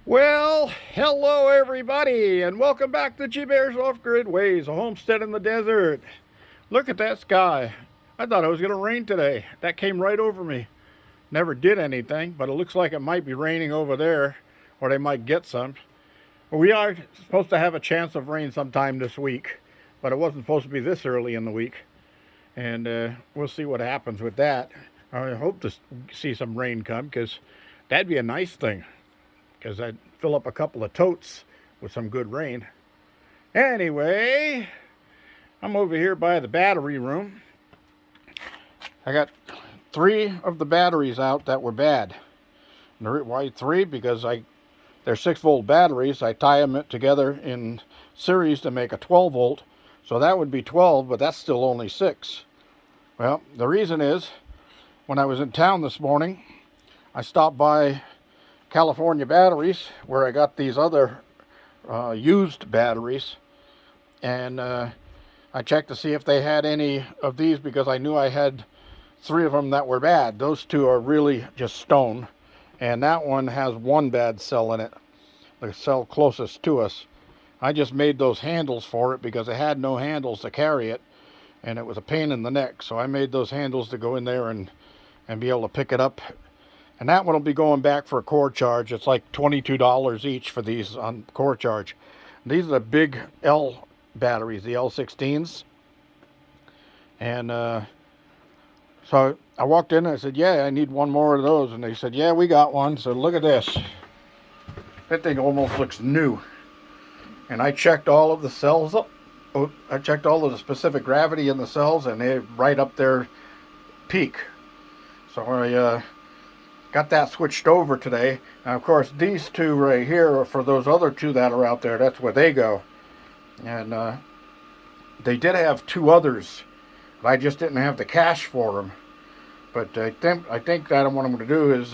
Well, hello everybody, and welcome back to G-Bear's Off-Grid Ways, a homestead in the desert. Look at that sky. I thought it was going to rain today. That came right over me. Never did anything, but it looks like it might be raining over there, or they might get some. We are supposed to have a chance of rain sometime this week, but it wasn't supposed to be this early in the week. And we'll see what happens with that. I hope to see some rain come, because that'd be a nice thing. Because I'd fill up a couple of totes with some good rain. Anyway, I'm over here by the battery room. I got 3 of the batteries out that were bad. Why 3? Because they're 6-volt batteries. I tie them together in series to make a 12-volt. So that would be 12, but that's still only 6. Well, the reason is, when I was in town this morning, I stopped by California Batteries, where I got these other used batteries, and I checked to see if they had any of these, because I knew I had 3 of them that were bad. Those 2 are really just stone, and that one has 1 bad cell in it, the cell closest to us. I just made those handles for it because it had no handles to carry it, and it was a pain in the neck, so I made those handles to go in there and be able to pick it up. And that one will be going back for a core charge. It's like $22 each for these on core charge. These are the big L batteries, the L16s. And so I walked in and I said, yeah, I need 1 more of those. And they said, yeah, we got one. So look at this. That thing almost looks new. And I checked all of the cells up. I checked all of the specific gravity in the cells, and they're right up their peak. So I got that switched over today. And of course, these 2 right here are for those other 2 that are out there. That's where they go. And they did have 2 others, but I just didn't have the cash for them. But I think that what I'm going to do is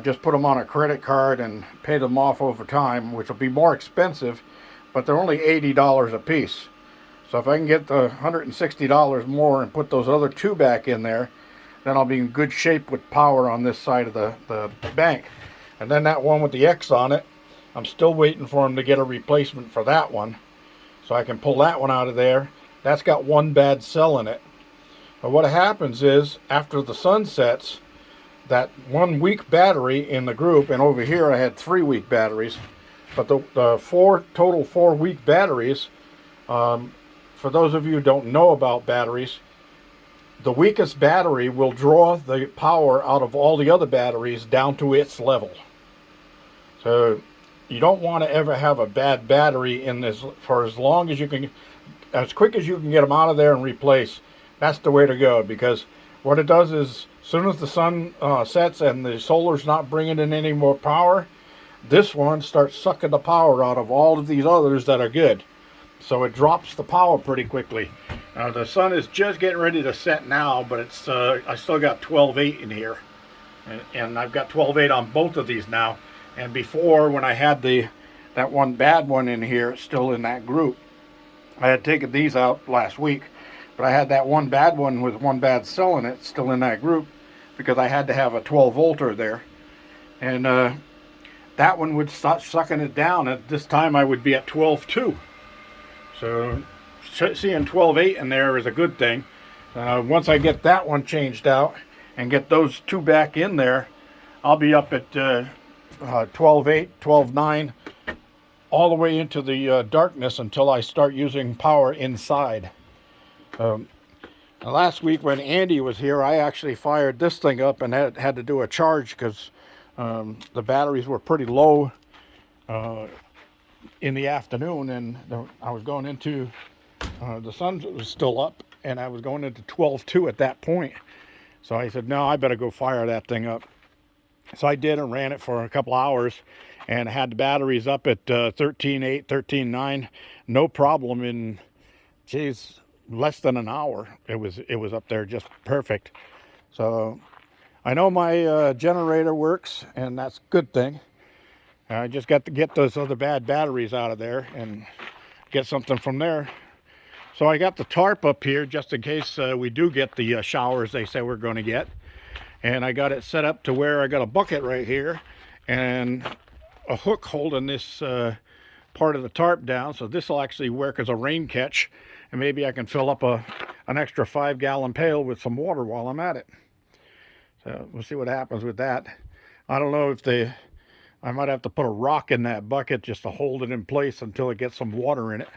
just put them on a credit card and pay them off over time, which will be more expensive, but they're only $80 a piece. So if I can get the $160 more and put those other 2 back in there, then I'll be in good shape with power on this side of the bank. And then that one with the X on it, I'm still waiting for them to get a replacement for that one, so I can pull that one out of there. That's got 1 bad cell in it. But what happens is, after the sun sets, that 1 weak battery in the group, and over here I had 3 weak batteries, but the total 4 weak batteries, for those of you who don't know about batteries, the weakest battery will draw the power out of all the other batteries down to its level. So you don't want to ever have a bad battery in this for as long as you can, as quick as you can get them out of there and replace. That's the way to go, because what it does is, as soon as the sun sets and the solar's not bringing in any more power, this one starts sucking the power out of all of these others that are good. So it drops the power pretty quickly. The sun is just getting ready to set now, but it's I still got 12.8 in here, and I've got 12.8 on both of these now. And before, when I had that 1 bad one in here, still in that group, I had taken these out last week, but I had that 1 bad one with 1 bad cell in it still in that group, because I had to have a 12-volter there, and that one would start sucking it down. At this time, I would be at 12.2. So seeing 12.8 in there is a good thing. Once I get that one changed out and get those 2 back in there, I'll be up at 12.8, 12.9, all the way into the darkness until I start using power inside. Last week when Andy was here, I actually fired this thing up and had to do a charge, because the batteries were pretty low in the afternoon, and I was going into the sun was still up, and I was going into 12.2 at that point. So I said, no, I better go fire that thing up. So I did, and ran it for a couple hours, and had the batteries up at 13.8, 13.9, no problem. In less than an hour, it was up there just perfect. So I know my generator works, and that's a good thing. I just got to get those other bad batteries out of there and get something from there. So I got the tarp up here just in case we do get the showers they say we're going to get. And I got it set up to where I got a bucket right here. And a hook holding this part of the tarp down, so this will actually work as a rain catch, and maybe I can fill up an extra 5-gallon pail with some water while I'm at it. So we'll see what happens with that. I don't know if I might have to put a rock in that bucket just to hold it in place until it gets some water in it.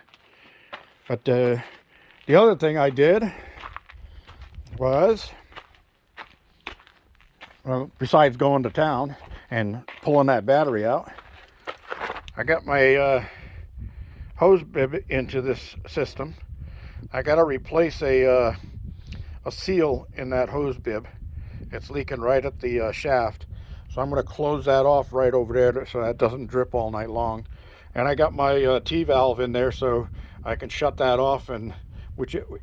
But the other thing I did was, well, besides going to town and pulling that battery out, I got my hose bib into this system. I got to replace a seal in that hose bib. It's leaking right at the shaft. So I'm going to close that off right over there so that doesn't drip all night long. And I got my T-valve in there so I can shut that off, and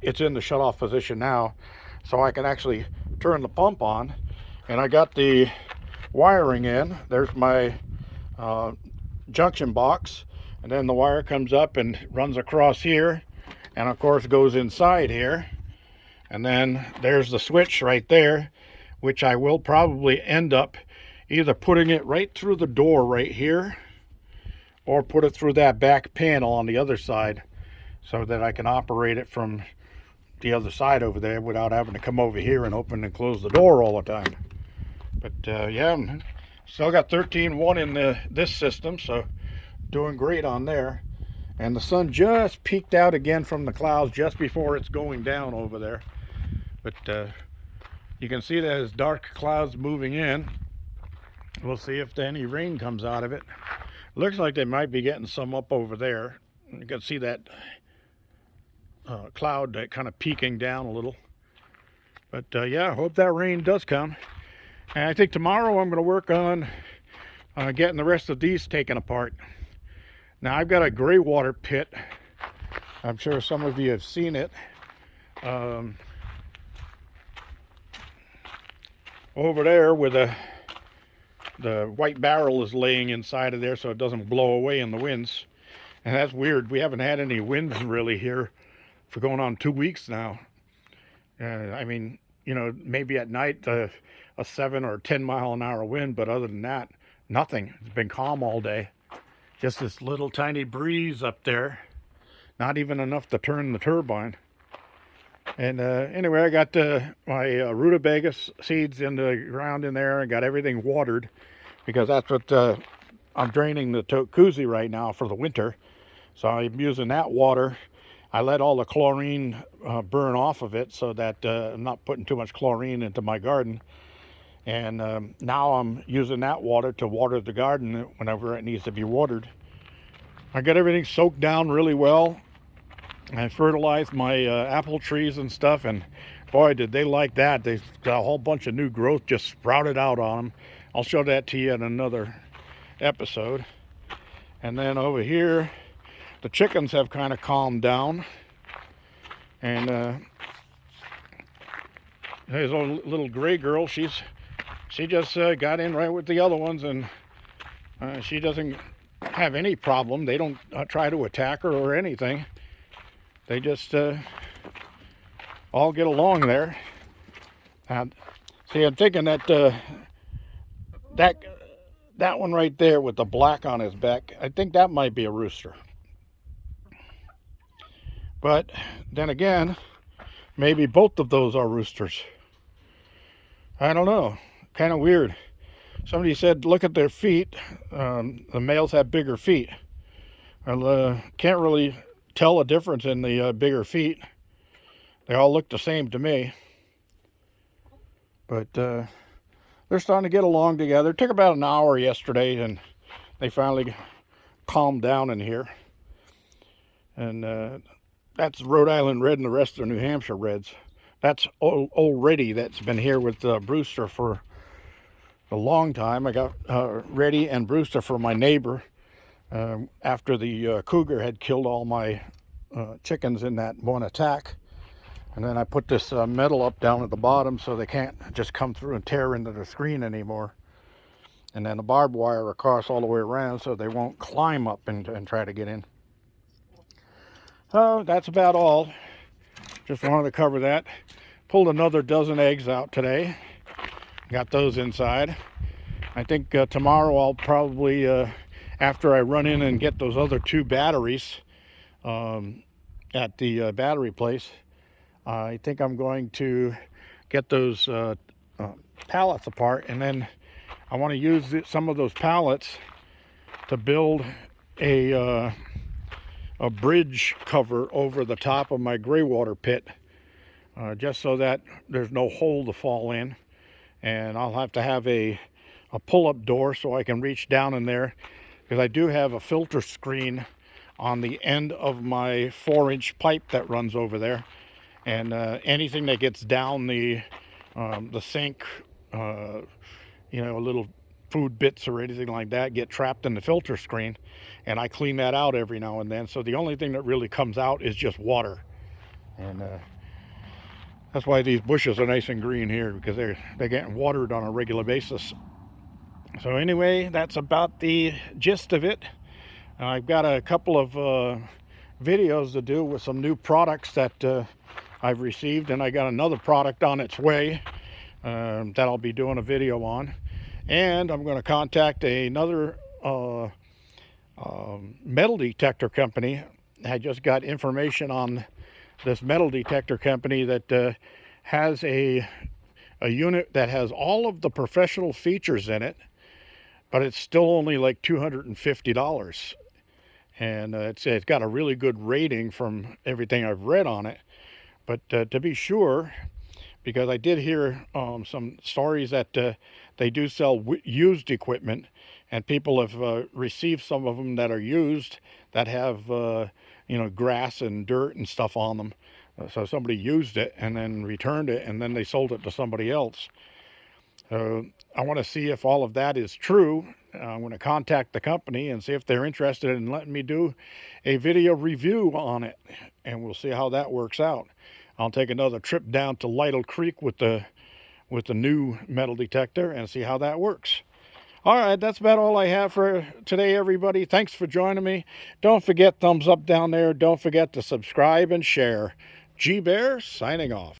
it's in the shut off position now. So I can actually turn the pump on. And I got the wiring in. There's my junction box. And then the wire comes up and runs across here. And of course goes inside here. And then there's the switch right there, which I will probably end up either putting it right through the door right here or put it through that back panel on the other side so that I can operate it from the other side over there without having to come over here and open and close the door all the time. But yeah, still got 13.1 in this system, so doing great on there. And the sun just peeked out again from the clouds just before it's going down over there. But you can see there's dark clouds moving in. We'll see if any rain comes out of it. Looks like they might be getting some up over there. You can see that cloud kind of peeking down a little. But yeah, I hope that rain does come. And I think tomorrow I'm going to work on getting the rest of these taken apart. Now I've got a gray water pit. I'm sure some of you have seen it. Over there where the white barrel is laying inside of there so it doesn't blow away in the winds. And that's weird. We haven't had any winds really here for going on 2 weeks now. I mean, you know, maybe at night a 7 or 10 mile an hour wind, but other than that, nothing. It's been calm all day. Just this little tiny breeze up there. Not even enough to turn the turbine. And anyway, I got my rutabaga seeds in the ground in there and got everything watered because that's what I'm draining the tote-cuzzi right now for the winter. So I'm using that water. I let all the chlorine burn off of it so that I'm not putting too much chlorine into my garden. And now I'm using that water to water the garden whenever it needs to be watered. I got everything soaked down really well. I fertilized my apple trees and stuff, and boy, did they like that. They've got a whole bunch of new growth just sprouted out on them. I'll show that to you in another episode. And then over here, the chickens have kind of calmed down. And there's a little gray girl. She just got in right with the other ones, and she doesn't have any problem. They don't try to attack her or anything. They just all get along there. And see, I'm thinking that that one right there with the black on his back, I think that might be a rooster. But then again, maybe both of those are roosters. I don't know. Kind of weird. Somebody said, look at their feet. The males have bigger feet. I can't really tell a difference in the bigger feet. They all look the same to me. But they're starting to get along together. It took about an hour yesterday, and they finally calmed down in here. And that's Rhode Island Red, and the rest are New Hampshire Reds. That's old Reddy that's been here with Brewster for a long time. I got Reddy and Brewster for my neighbor. After the cougar had killed all my chickens in that one attack. And then I put this metal up down at the bottom so they can't just come through and tear into the screen anymore. And then the barbed wire across all the way around so they won't climb up and try to get in. So that's about all. Just wanted to cover that. Pulled another dozen eggs out today. Got those inside. I think tomorrow I'll probably after I run in and get those other 2 batteries at the battery place, I think I'm going to get those pallets apart, and then I want to use some of those pallets to build a bridge cover over the top of my gray water pit, just so that there's no hole to fall in. And I'll have to have a pull-up door so I can reach down in there, because I do have a filter screen on the end of my 4-inch pipe that runs over there, and anything that gets down the sink, little food bits or anything like that, get trapped in the filter screen, and I clean that out every now and then. So the only thing that really comes out is just water, and that's why these bushes are nice and green here, because they're getting watered on a regular basis. So anyway, that's about the gist of it. I've got a couple of videos to do with some new products that I've received, and I got another product on its way that I'll be doing a video on. And I'm going to contact another metal detector company. I just got information on this metal detector company that has a unit that has all of the professional features in it, but it's still only like $250. And it's got a really good rating from everything I've read on it. But to be sure, because I did hear some stories that they do sell used equipment, and people have received some of them that are used that have grass and dirt and stuff on them. So somebody used it and then returned it, and then they sold it to somebody else. So I want to see if all of that is true. I'm going to contact the company and see if they're interested in letting me do a video review on it, and we'll see how that works out. I'll take another trip down to Lytle Creek with the new metal detector and see how that works. All right, that's about all I have for today, everybody. Thanks for joining me. Don't forget, thumbs up down there. Don't forget to subscribe and share. G Bear signing off.